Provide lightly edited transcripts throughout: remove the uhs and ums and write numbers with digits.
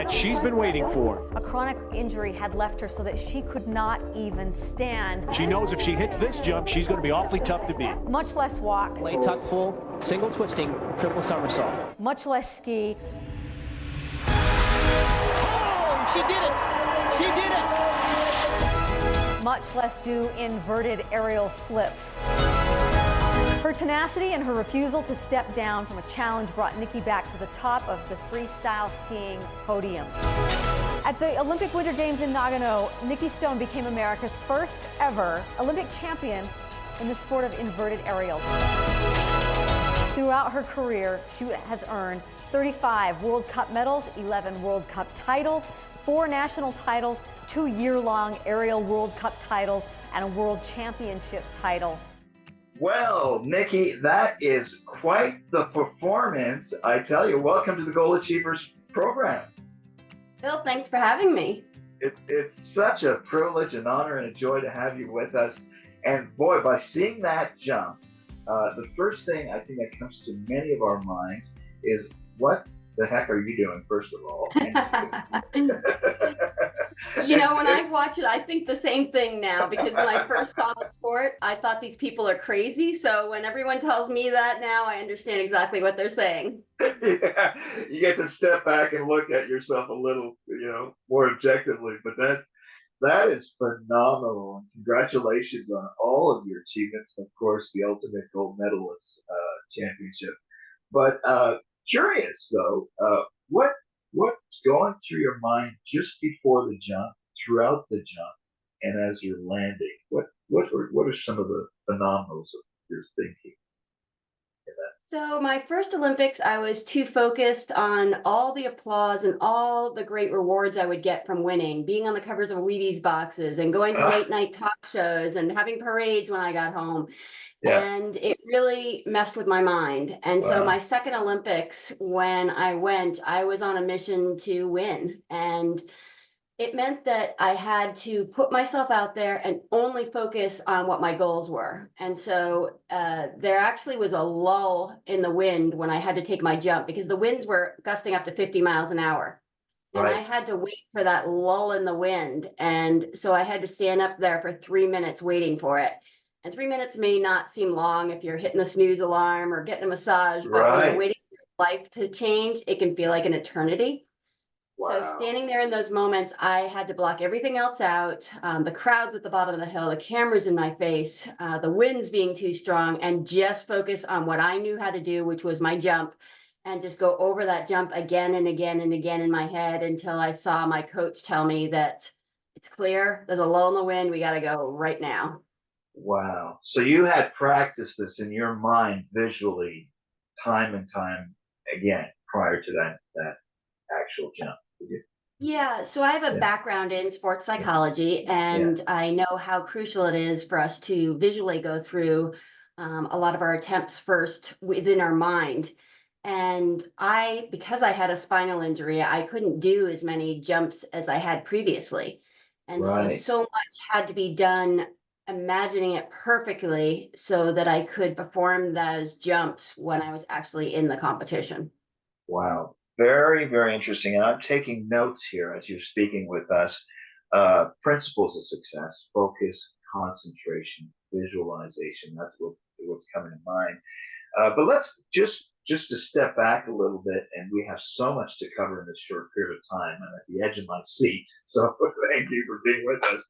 that she's been waiting for. A chronic injury had left her so that she could not even stand. She knows if she hits this jump, she's going to be awfully tough to beat. Much less walk. Lay tuck full, single twisting, triple somersault. Much less ski. Oh, she did it! She did it! Much less do inverted aerial flips. Her tenacity and her refusal to step down from a challenge brought Nikki back to the top of the freestyle skiing podium. At the Olympic Winter Games in Nagano, Nikki Stone became America's first ever Olympic champion in the sport of inverted aerials. Throughout her career, she has earned 35 World Cup medals, 11 World Cup titles, 4 national titles, 2 year-long aerial World Cup titles, and a World Championship title. Well, Nikki, that is quite the performance. I tell you, welcome to the Gold Achievers program. Bill, thanks for having me. It's such a privilege, an honor, and a joy to have you with us. And boy, by seeing that jump, the first thing I think that comes to many of our minds is, what the heck are you doing, first of all? You know, when I watch it, I think the same thing now, because when I first saw the sport, I thought these people are crazy. So when everyone tells me that now, I understand exactly what they're saying. Yeah, you get to step back and look at yourself a little, more objectively. But that is phenomenal. Congratulations on all of your achievements. Of course, the ultimate gold medalist championship. But curious though, what's going through your mind just before the jump, throughout the jump, and as you're landing? What are some of the phenomenals of your thinking? So my first Olympics, I was too focused on all the applause and all the great rewards I would get from winning, being on the covers of Wheaties boxes and going to late night talk shows and having parades when I got home. Yeah. And it really messed with my mind. And so my second Olympics, when I went, I was on a mission to win. And it meant that I had to put myself out there and only focus on what my goals were. And so there actually was a lull in the wind when I had to take my jump, because the winds were gusting up to 50 miles an hour. And I had to wait for that lull in the wind. And so I had to stand up there for 3 minutes waiting for it. And 3 minutes may not seem long if you're hitting the snooze alarm or getting a massage, but when you're waiting for your life to change, it can feel like an eternity. Wow. So standing there in those moments, I had to block everything else out. The crowds at the bottom of the hill, the cameras in my face, the winds being too strong, and just focus on what I knew how to do, which was my jump, and just go over that jump again and again and again in my head until I saw my coach tell me that it's clear, there's a lull in the wind, we got to go right now. Wow. So you had practiced this in your mind visually time and time again prior to that actual jump. Yeah, so I have a background in sports psychology, and I know how crucial it is for us to visually go through a lot of our attempts first within our mind. And because I had a spinal injury, I couldn't do as many jumps as I had previously. And so much had to be done imagining it perfectly so that I could perform those jumps when I was actually in the competition. Wow. Very, very interesting. And I'm taking notes here as you're speaking with us. Principles of success: focus, concentration, visualization. That's what's coming to mind. But let's just to step back a little bit, and we have so much to cover in this short period of time. I'm at the edge of my seat, so thank you for being with us.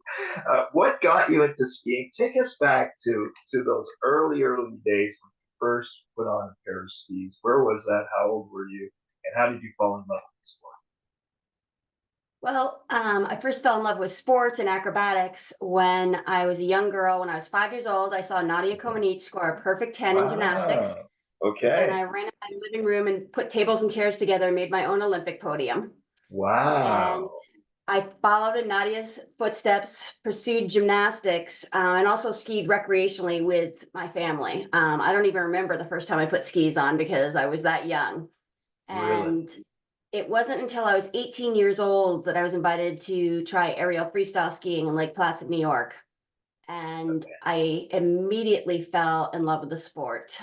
What got you into skiing? Take us back to those early days when you first put on a pair of skis. Where was that? How old were you? And how did you fall in love with the sport? Well, I first fell in love with sports and acrobatics when I was a young girl. When I was 5 years old, I saw Nadia Comaneci score a perfect 10 in gymnastics. Okay. And I ran in my living room and put tables and chairs together and made my own Olympic podium. Wow. And I followed in Nadia's footsteps, pursued gymnastics, and also skied recreationally with my family. I don't even remember the first time I put skis on because I was that young. And it wasn't until I was 18 years old that I was invited to try aerial freestyle skiing in Lake Placid, New York. And I immediately fell in love with the sport.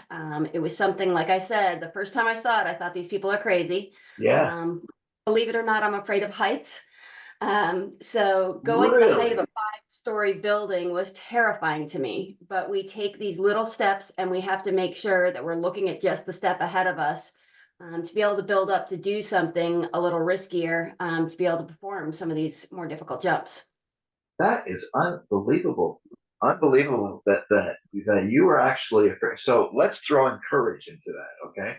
It was something, like I said, the first time I saw it, I thought these people are crazy. Yeah. Believe it or not, I'm afraid of heights. So going the height of a Really? 5-story building was terrifying to me. But we take these little steps, and we have to make sure that we're looking at just the step ahead of us, to be able to build up to do something a little riskier, to be able to perform some of these more difficult jumps. That is unbelievable. Unbelievable that you were actually afraid. So let's throw in courage into that, okay?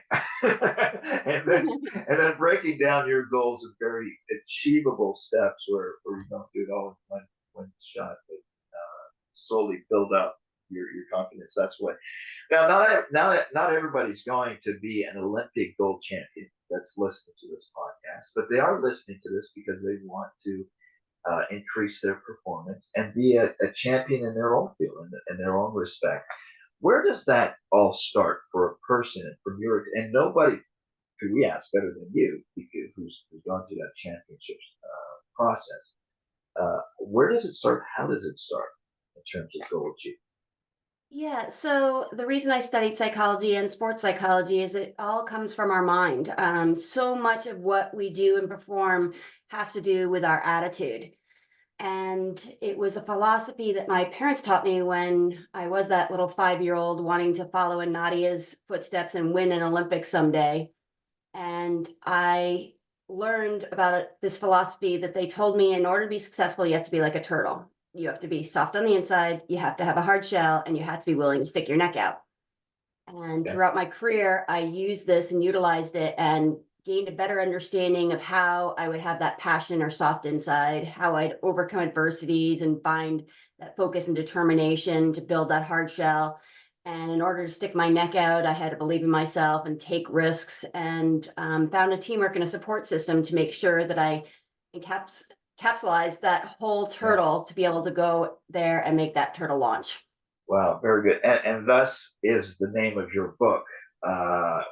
and then breaking down your goals in very achievable steps where you don't do it all in one shot, but slowly build up your confidence. That's what. Now, not everybody's going to be an Olympic gold champion that's listening to this podcast, but they are listening to this because they want to increase their performance and be a champion in their own field in their own respect. Where does that all start for a person and from your and nobody could we ask better than you who's gone through that championship process? Where does it start? How does it start in terms of goal achievement? Yeah, so the reason I studied psychology and sports psychology is it all comes from our mind. So much of what we do and perform has to do with our attitude. And it was a philosophy that my parents taught me when I was that little 5-year-old wanting to follow in Nadia's footsteps and win an Olympics someday. And I learned about this philosophy that they told me in order to be successful, you have to be like a turtle. You have to be soft on the inside, you have to have a hard shell, and you have to be willing to stick your neck out. And Yeah, throughout my career, I used this and utilized it and gained a better understanding of how I would have that passion or soft inside, how I'd overcome adversities and find that focus and determination to build that hard shell. And in order to stick my neck out, I had to believe in myself and take risks, and found a teamwork and a support system to make sure that I capsulized that whole yeah. turtle to be able to go there and make that turtle launch. Wow, very good. And thus is the name of your book, uh,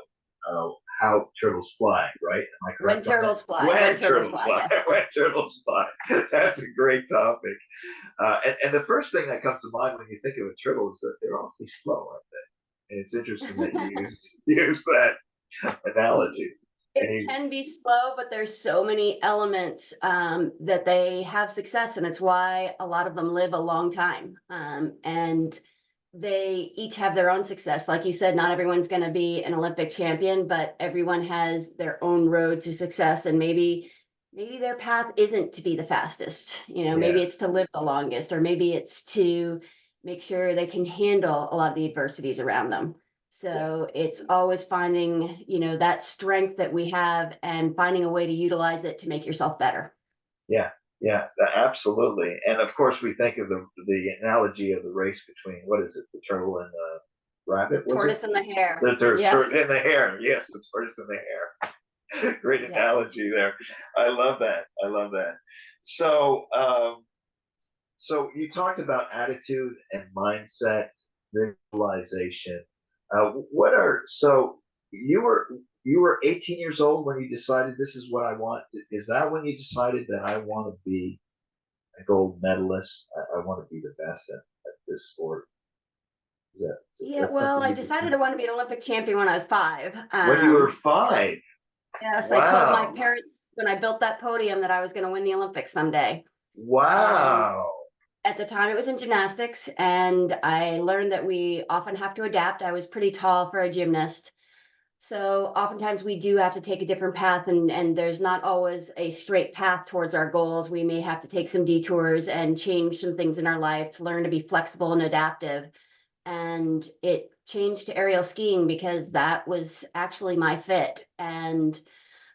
uh, How Turtles Fly, right? Am I When correct on that? turtles fly, when When turtles turtles fly, fly, yes. when turtles fly. That's a great topic. And the first thing that comes to mind when you think of a turtle is that they're awfully slow, aren't they? And it's interesting that you use that analogy. It And he, can be slow, but there's so many elements that they have success, and it's why a lot of them live a long time. And they each have their own success. Like you said, not everyone's going to be an Olympic champion, but everyone has their own road to success. And maybe their path isn't to be the fastest. yeah, Maybe it's to live the longest, or maybe it's to make sure they can handle a lot of the adversities around them. yeah, So it's always finding, that strength that we have and finding a way to utilize it to make yourself better. yeah, yeah, absolutely. And of course, we think of the analogy of the race between what is it, the turtle and the The rabbit, was it? tortoise and the hare. The turtle Yes. and the hare. Yes, the tortoise and the hare. Great Yes. analogy there. I love that. I love that. So, so you talked about attitude and mindset, visualization. What are so you were 18 years old when you decided this is what I want. Is that when you decided that I want to be a gold medalist? I want to be the best at this sport. Is that Yeah, that's well, something I you decided determined I wanted to be an Olympic champion when I was 5. when you were 5? Yes, I told my Wow! parents when I built that podium that I was going to win the Olympics someday. And Wow! at the time, it was in gymnastics, and I learned that we often have to adapt. I was pretty tall for a gymnast. So oftentimes we do have to take a different path, and there's not always a straight path towards our goals. We may have to take some detours and change some things in our life, learn to be flexible and adaptive. And it changed to aerial skiing because that was actually my fit. And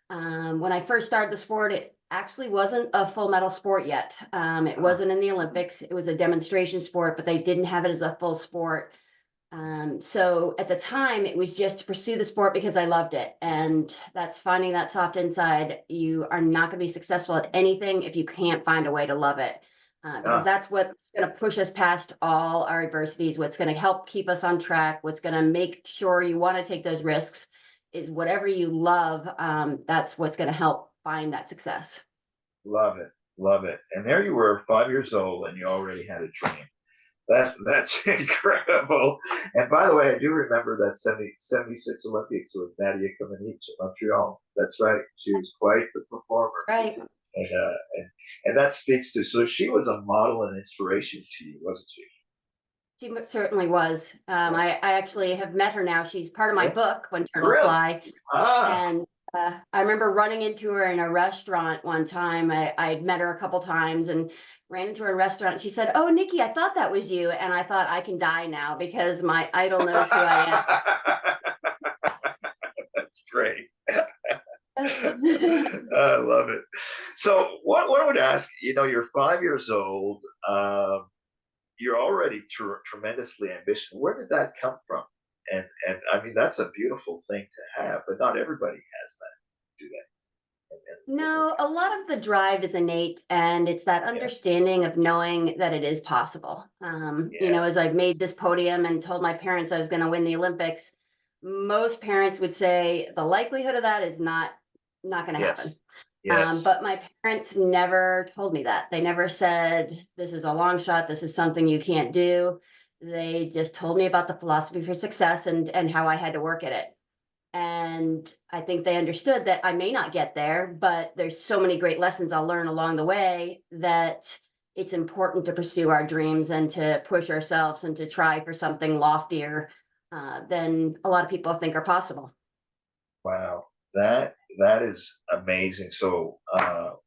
when I first started the sport, it actually wasn't a full medal sport yet. It Ah, wasn't in the Olympics. It was a demonstration sport, but they didn't have it as a full sport. So at the time, it was just to pursue the sport because I loved it. And that's finding that soft inside. You are not going to be successful at anything if you can't find a way to love it. Because ah, that's what's going to push us past all our adversities, what's going to help keep us on track, what's going to make sure you want to take those risks is whatever you love. That's what's going to help find that success. love it, love it. And there you were, 5 years old, and you already had a dream. That's incredible. And by the way, I do remember that 76 Olympics with Nadia Comaneci in Montreal. That's right. She was quite the performer. Right. And that speaks to, so she was a model and inspiration to you, wasn't she? She certainly was. I actually have met her now. She's part of my book, When Turtles Really? Fly. Ah, And I remember running into her in a restaurant one time. I'd met her a couple times and ran into her in a restaurant. She said, "Oh, Nikki, I thought that was you." And I thought, I can die now because my idol knows who I that's great. am. I love it. So what I would ask, you're 5 years old. You're already tremendously ambitious. Where did that come from? And I mean, that's a beautiful thing to have, but not everybody has that, do they? No, a lot of the drive is innate, and it's that Yeah. understanding of knowing that it is possible. Yeah. As I've made this podium and told my parents I was going to win the Olympics, most parents would say the likelihood of that is not going to Yes. happen. Yes. But my parents never told me that. They never said, this is a long shot, this is something you can't do. They just told me about the philosophy for success and how I had to work at it. And I think they understood that I may not get there, but there's so many great lessons I'll learn along the way that it's important to pursue our dreams and to push ourselves and to try for something loftier than a lot of people think are possible. Wow. That is amazing. So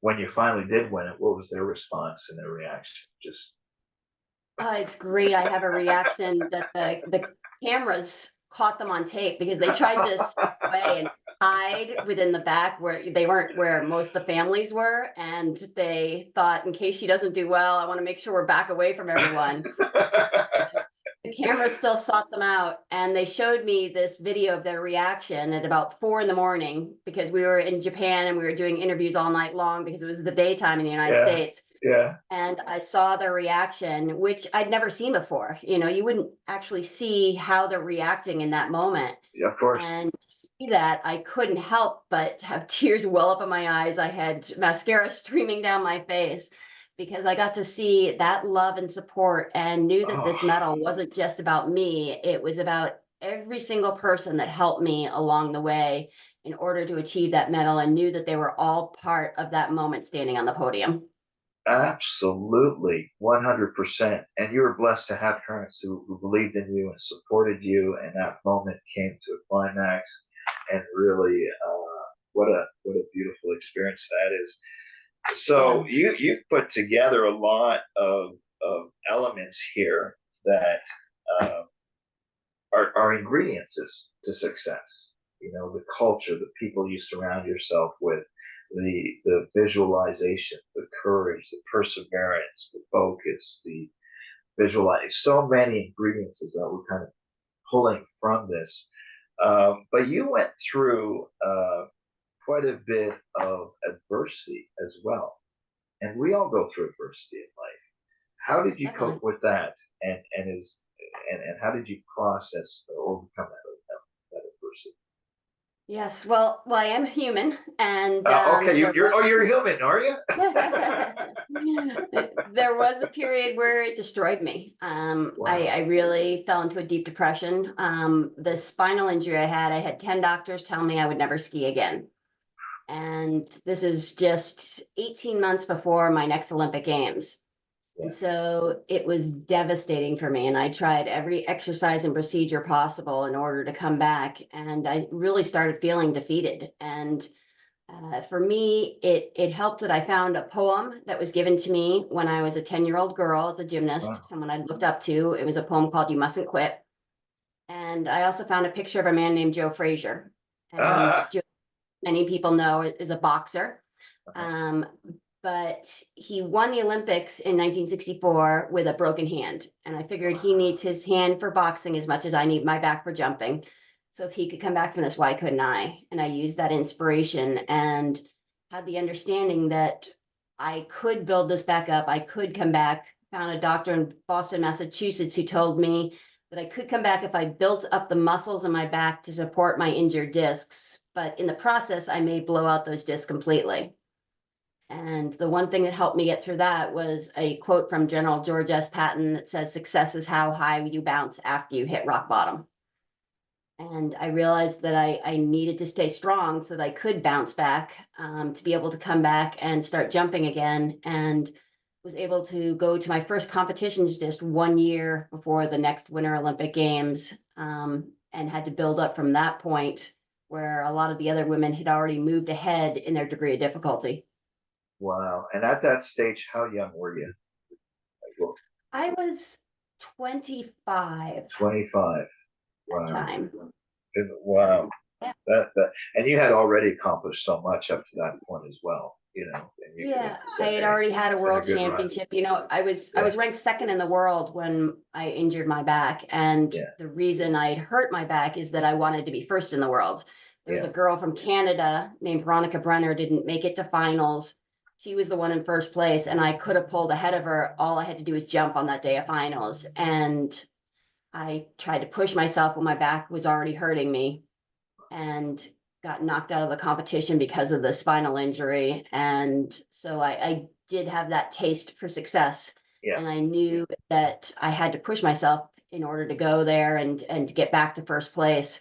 when you finally did win it, what was their response and their reaction? Just It's great. I have a reaction that the cameras caught them on tape because they tried to step away and hide within the back where they weren't where most of the families were. And they thought, in case she doesn't do well, I want to make sure we're back away from everyone. The camera still sought them out, and they showed me this video of their reaction at about 4 a.m. because we were in Japan and we were doing interviews all night long because it was the daytime in the United Yeah. States. Yeah. And I saw their reaction, which I'd never seen before. You wouldn't actually see how they're reacting in that moment. Yeah, of course. And to see that, I couldn't help but have tears well up in my eyes. I had mascara streaming down my face because I got to see that love and support and knew that this medal wasn't just about me. It was about every single person that helped me along the way in order to achieve that medal, and knew that they were all part of that moment standing on the podium. Absolutely, 100%. And you were blessed to have parents who believed in you and supported you, and that moment came to a climax. And really, what a beautiful experience that is. So you've put together a lot of elements here that are ingredients to success. The culture, the people you surround yourself with, the visualization, the courage, the perseverance, the focus, the visualize. So many ingredients that we're kind of pulling from this. But you went through quite a bit of adversity as well, and we all go through adversity in life. How did you Definitely. cope with that, and how did you process or overcome that adversity? Yes, well, I am human, and Okay, you're human, are you? there was a period where it destroyed me. Wow. I really fell into a deep depression. The spinal injury I had 10 doctors tell me I would never ski again. And this is just 18 months before my next Olympic Games. Yeah. And so it was devastating for me. And I tried every exercise and procedure possible in order to come back. And I really started feeling defeated. And for me, it helped that I found a poem that was given to me when I was a 10-year-old girl as a gymnast, Wow. someone I looked up to. It was a poem called You Mustn't Quit. And I also found a picture of a man named Joe Frazier. And Joe, many people know, is a boxer. But he won the Olympics in 1964 with a broken hand. And I figured he needs his hand for boxing as much as I need my back for jumping. So if he could come back from this, why couldn't I? And I used that inspiration and had the understanding that I could build this back up. I could come back. Found a doctor in Boston, Massachusetts, who told me that I could come back if I built up the muscles in my back to support my injured discs. But in the process, I may blow out those discs completely. And the one thing that helped me get through that was a quote from General George S. Patton that says, "Success is how high you bounce after you hit rock bottom." And I realized that I needed to stay strong so that I could bounce back, to be able to come back and start jumping again. And was able to go to my first competitions just 1 year before the next Winter Olympic Games, and had to build up from that point where a lot of the other women had already moved ahead in their degree of difficulty. Wow. And at that stage, how young were you? Like, well, I was 25 25. that Wow. time. Wow. Yeah. And you had already accomplished so much up to that point as well, and you could Yeah, have I said, had "Hey, already had a it's been a world good run." championship. You know, I was Yeah. ranked second in the world when I injured my back. And Yeah. the reason I'd hurt my back is that I wanted to be first in the world. There was Yeah. a girl from Canada named Veronica Brenner, didn't make it to finals. She was the one in first place, and I could have pulled ahead of her. All I had to do was jump on that day of finals. And I tried to push myself when my back was already hurting me, and got knocked out of the competition because of the spinal injury. And so I did have that taste for success. Yeah. And I knew that I had to push myself in order to go there and to get back to first place.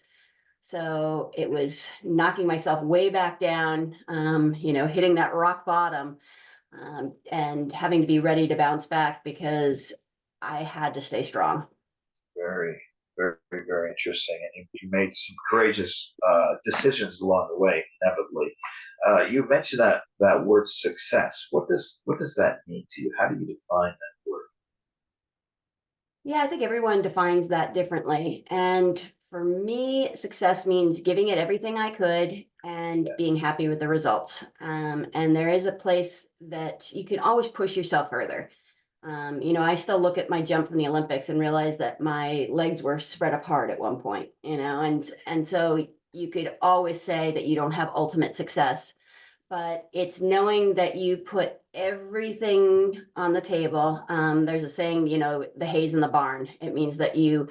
So it was knocking myself way back down, hitting that rock bottom, and having to be ready to bounce back because I had to stay strong. Very, very, very interesting. And you made some courageous decisions along the way, inevitably. You mentioned that word success. What does that mean to you? How do you define that word? Yeah, I think everyone defines that differently. And for me, success means giving it everything I could and Yeah. being happy with the results. And there is a place that you can always push yourself further. I still look at my jump from the Olympics and realize that my legs were spread apart at one point, and so you could always say that you don't have ultimate success, but it's knowing that you put everything on the table. There's a saying, the hay's in the barn. It means that you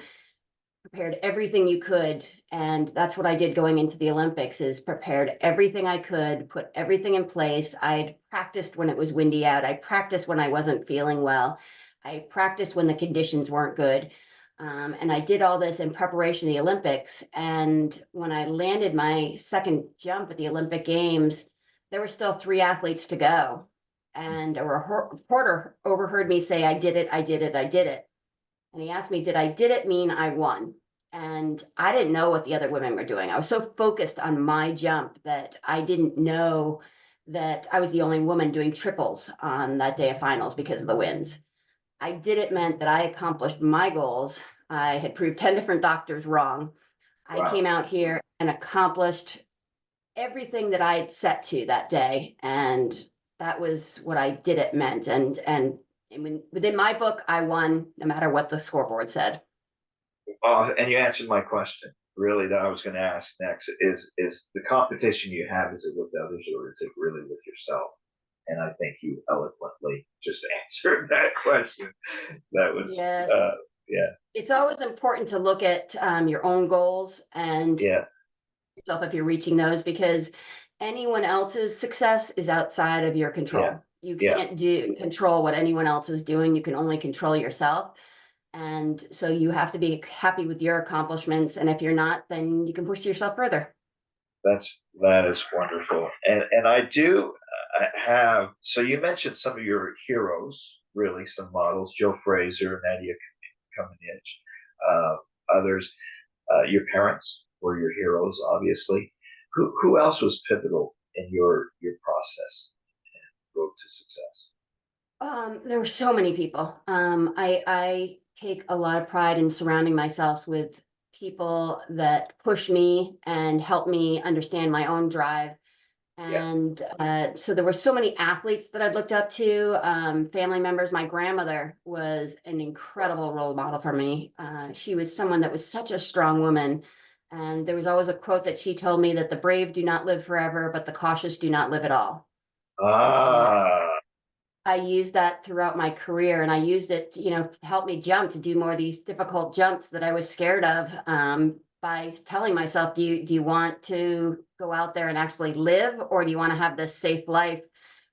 prepared everything you could, and that's what I did going into the Olympics, is prepared everything I could, put everything in place. I'd practiced when it was windy out. I practiced when I wasn't feeling well. I practiced when the conditions weren't good. And I did all this in preparation of the Olympics. And when I landed my second jump at the Olympic Games, there were still 3 athletes to go. And a reporter overheard me say, "I did it, I did it, I did it." And he asked me, did I did it mean I won? And I didn't know what the other women were doing. I was so focused on my jump that I didn't know that I was the only woman doing triples on that day of finals because of the wins. I did it meant that I accomplished my goals. I had proved 10 different doctors wrong. I Wow. came out here and accomplished everything that I had set to that day. And that was what I did it meant. And within my book, I won no matter what the scoreboard said. And you answered my question. Really, that I was going to ask next is the competition you have, is it with others or is it really with yourself? And I think you eloquently just answered that question. That was, Yes. yeah, It's always important to look at your own goals and yeah, yourself if you're reaching those, because anyone else's success is outside of your yeah, control. You yeah. can't control what anyone else is doing. You can only control yourself. And so you have to be happy with your accomplishments. And if you're not, then you can push yourself further. That is wonderful. And I do have. So you mentioned some of your heroes, really, some models: Joe Fraser, Nadia Comaneci, others. Your parents were your heroes, obviously. Who else was pivotal in your process and road to success? There were so many people. I take a lot of pride in surrounding myself with people that push me and help me understand my own drive. Yeah. And so there were so many athletes that I'd looked up to, family members. My grandmother was an incredible role model for me. She was someone that was such a strong woman. And there was always a quote that she told me, that the brave do not live forever, but the cautious do not live at all. Ah, I used that throughout my career, and I used it to, help me jump, to do more of these difficult jumps that I was scared of, by telling myself, do you want to go out there and actually live, or do you want to have this safe life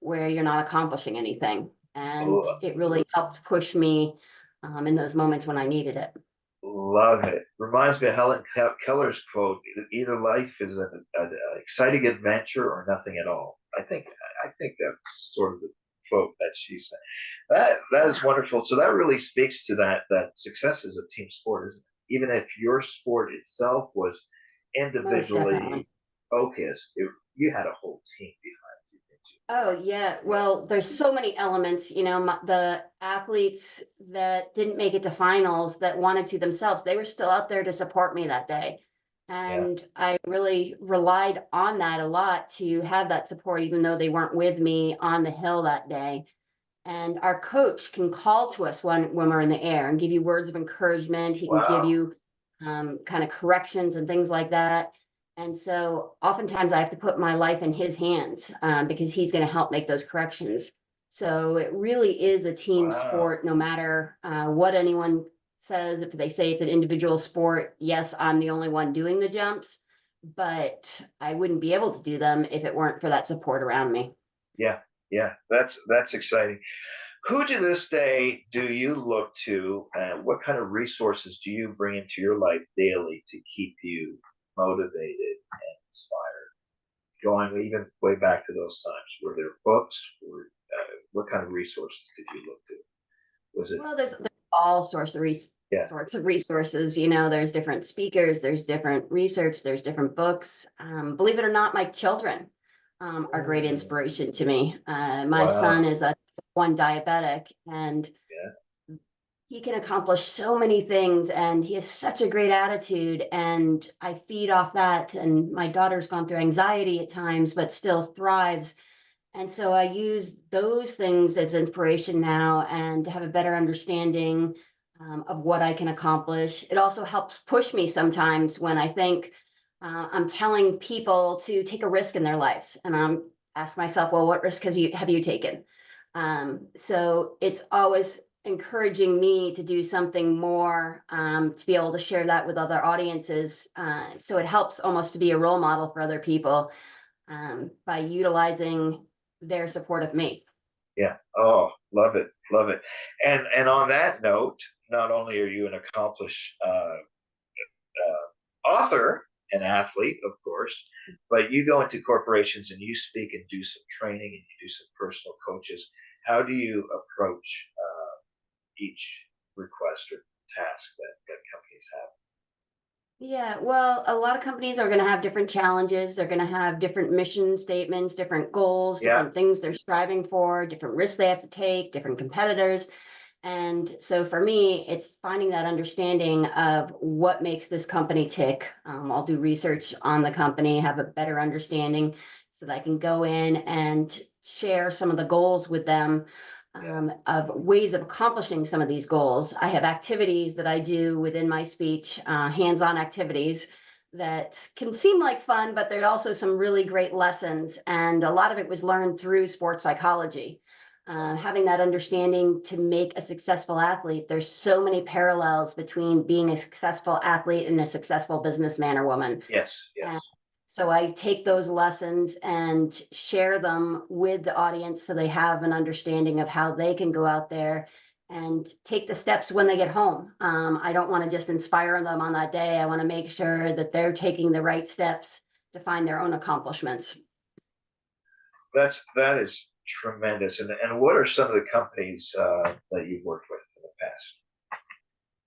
where you're not accomplishing anything. And Oh, it really helped push me in those moments when I needed it. love it. Reminds me of Helen Keller's quote: "Either life is an exciting adventure or nothing at all." I think that's sort of the quote that she said. That is wonderful. So that really speaks to that success is a team sport, isn't it? Even if your sport itself was Most definitely. individually focused, you had a whole team behind you, didn't you? Oh, yeah. Well, there's so many elements, the athletes that didn't make it to finals that wanted to themselves, they were still out there to support me that day. Yeah. And I really relied on that a lot to have that support, even though they weren't with me on the hill that day. And our coach can call to us when we're in the air and give you words of encouragement. He can give Wow. you kind of corrections and things like that. And so oftentimes I have to put my life in his hands because he's going to help make those corrections. So it really is a team Wow. sport, no matter what anyone says. If they say it's an individual sport, yes, I'm the only one doing the jumps, but I wouldn't be able to do them if it weren't for that support around me. Yeah. Yeah. That's exciting. Who to this day do you look to, and what kind of resources do you bring into your life daily to keep you motivated and inspired? Going even way back to those times, were there books? Or what kind of resources did you look to? Was it? Well, there's all sorts of Yeah. sorts of resources. There's different speakers, there's different research, there's different books. Believe it or not, my children are great Mm, inspiration to me. My son wow. is a one diabetic, and Yeah. he can accomplish so many things, and he has such a great attitude, and I feed off that. And my daughter's gone through anxiety at times, but still thrives. And so I use those things as inspiration now and to have a better understanding of what I can accomplish. It also helps push me sometimes when I think I'm telling people to take a risk in their lives. And I'm ask myself, well, what risk have you taken? So it's always encouraging me to do something more, to be able to share that with other audiences. So it helps almost to be a role model for other people by utilizing their support of me. Yeah. Oh, love it. Love it. And on that note, not only are you an accomplished author and athlete, of course, but you go into corporations and you speak and do some training and you do some personal coaches. How do you approach each request or task that companies have? Yeah, well, a lot of companies are going to have different challenges. They're going to have different mission statements, different goals, Yeah. different things they're striving for, different risks they have to take, different competitors. And so for me, it's finding that understanding of what makes this company tick. I'll do research on the company, have a better understanding so that I can go in and share some of the goals with them, Yeah. of ways of accomplishing some of these goals. I have activities that I do within my speech, hands-on activities that can seem like fun, but there's also some really great lessons. And a lot of it was learned through sports psychology. Having that understanding to make a successful athlete, there's so many parallels between being a successful athlete and a successful businessman or woman. Yes. And Yes. so I take those lessons and share them with the audience so they have an understanding of how they can go out there and take the steps when they get home. I don't want to just inspire them on that day. I want to make sure that they're taking the right steps to find their own accomplishments. That is tremendous. And what are some of the companies that you've worked with in the past?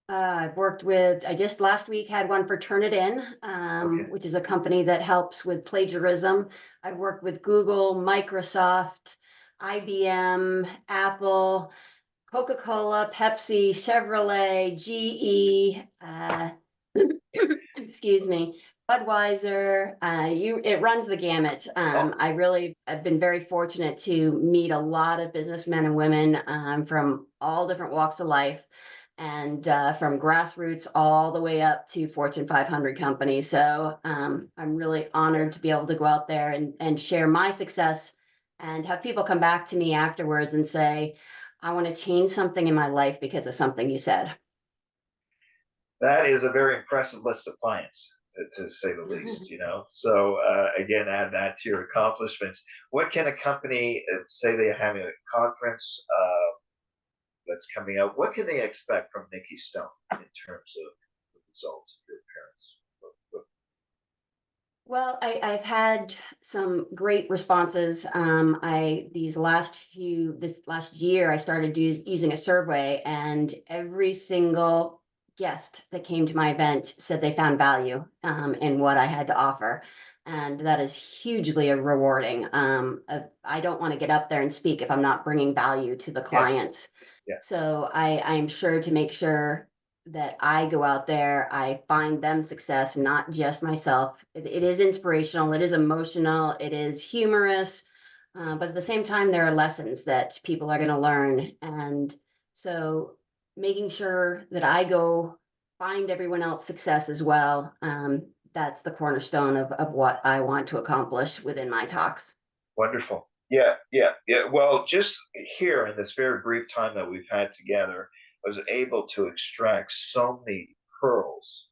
I've worked with, I just last week had one for Turn It In, Okay. which is a company that helps with plagiarism. I've worked with Google, Microsoft, IBM, Apple, Coca-Cola, Pepsi, Chevrolet, GE, excuse me, Budweiser. It runs the gamut. Oh, I've been very fortunate to meet a lot of businessmen and women from all different walks of life, and from grassroots all the way up to Fortune 500 companies. So I'm really honored to be able to go out there and share my success and have people come back to me afterwards and say, I want to change something in my life because of something you said. that is a very impressive list of clients. to say the least, you know. So again, add that to your accomplishments. What can a company say they're having a conference that's coming up? What can they expect from Nikki Stone in terms of the results of your appearance? Well, I've had some great responses. This last year, I started using a survey, and every single guest that came to my event said they found value in what I had to offer. And that is hugely rewarding. I don't want to get up there and speak if I'm not bringing value to the clients. Yeah. So I'm sure to make sure that I go out there, I find them success, not just myself. It is inspirational, it is emotional, it is humorous, but at the same time, there are lessons that people are going to learn. And so making sure that I go find everyone else success as well, that's the cornerstone of what I want to accomplish within my talks. Wonderful. Yeah, yeah, yeah. Well, just here in this very brief time that we've had together, I was able to extract so many pearls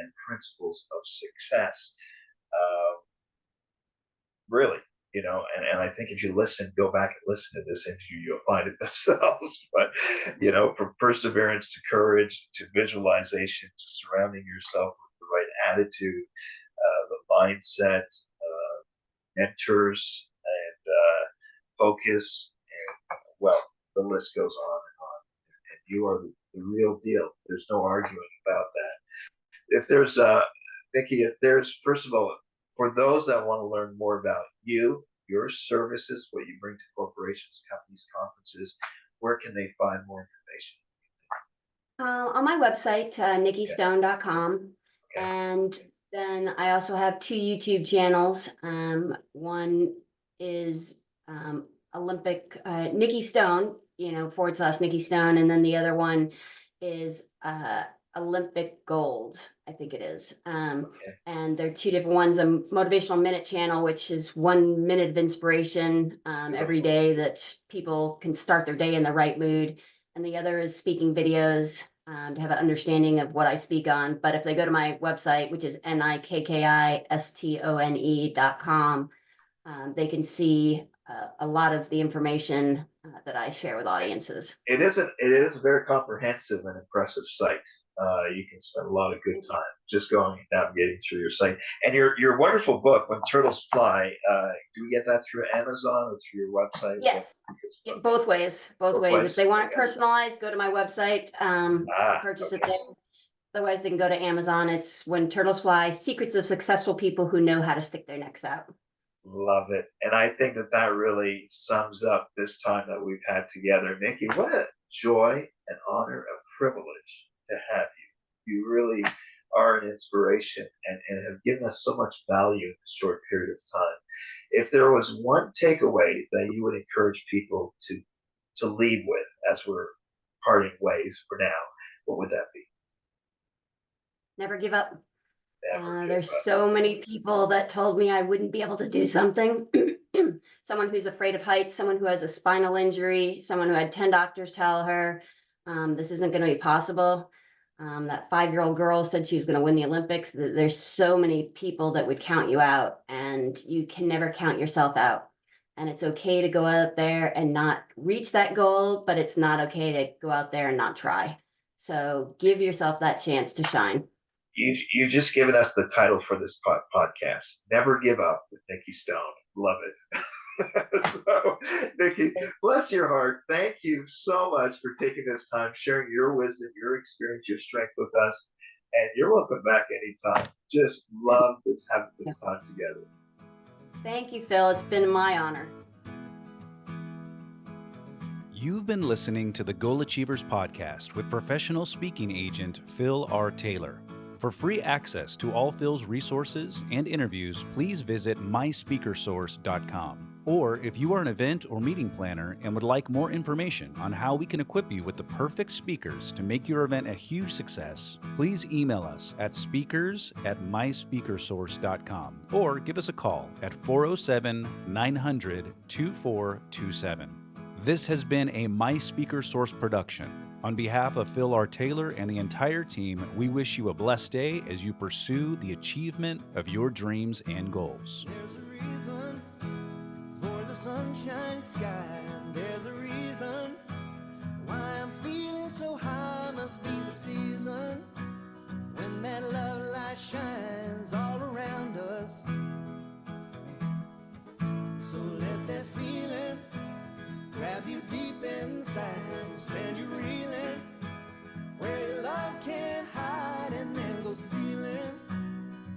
and principles of success. Really, you know, and I think if you go back and listen to this interview, you'll find it themselves. But, you know, from perseverance to courage to visualization to surrounding yourself with the right attitude, the mindset, mentors, and focus, and well, the list goes on and on. And you are the real deal. There's no arguing about that. If there's Nikki, if there's, first of all, for those that want to learn more about you, your services, what you bring to corporations, companies, conferences, where can they find more information? On my website, nikkistone.com. Okay. And then I also have 2 YouTube channels. One is Olympic Nikki Stone, / Nikki Stone. And then the other one is Olympic Gold, I think it is. And there are 2 different ones. A motivational minute channel, which is 1 minute of inspiration every day that people can start their day in the right mood. And the other is speaking videos to have an understanding of what I speak on. But if they go to my website, which is nikkistone.com, they can see a lot of the information that I share with audiences. It is a very comprehensive and impressive site. You can spend a lot of good time just going and navigating through your site. And your wonderful book, When Turtles Fly, do we get that through Amazon or through your website? Yes. Yeah, both ways. If they want it personalized, go to my website, purchase it there. Otherwise, they can go to Amazon. It's When Turtles Fly, Secrets of Successful People Who Know How to Stick Their Necks Out. Love it. And I think that really sums up this time that we've had together. Nikki, what a joy, an honor, a privilege to have you. You really are an inspiration and have given us so much value in a short period of time. If there was one takeaway that you would encourage people to leave with as we're parting ways for now, what would that be? Never give up. There's so many people that told me I wouldn't be able to do something. Someone who's afraid of heights, someone who has a spinal injury, someone who had 10 doctors tell her this isn't going to be possible. That 5-year-old girl said she was going to win the Olympics. There's so many people that would count you out, and you can never count yourself out. And it's okay to go out there and not reach that goal, but it's not okay to go out there and not try. So give yourself that chance to shine. You've just given us the title for this podcast. Never Give Up with Nikki Stone. Love it. So, Nikki, bless your heart. Thank you so much for taking this time, sharing your wisdom, your experience, your strength with us. And you're welcome back anytime. Just love having this time together. Thank you, Phil. It's been my honor. You've been listening to the Goal Achievers podcast with professional speaking agent Phil R. Taylor. For free access to all Phil's resources and interviews, please visit myspeakersource.com. Or if you are an event or meeting planner and would like more information on how we can equip you with the perfect speakers to make your event a huge success, please email us at speakers@myspeakersource.com or give us a call at 407-900-2427. This has been a My Speaker Source production. On behalf of Phil R. Taylor and the entire team, we wish you a blessed day as you pursue the achievement of your dreams and goals. There's a reason for the sunshine sky. There's a reason why I'm feeling so high. Must be the season when that love light shines all around us. So let that feeling grab you deep inside, send you reeling where your love can't hide, and then go stealing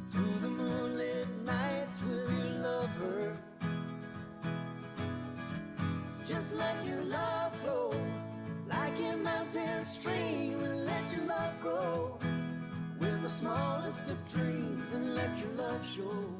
through the moonlit nights with your lover. Just let your love flow like a mountain stream, and let your love grow with the smallest of dreams, and let your love show.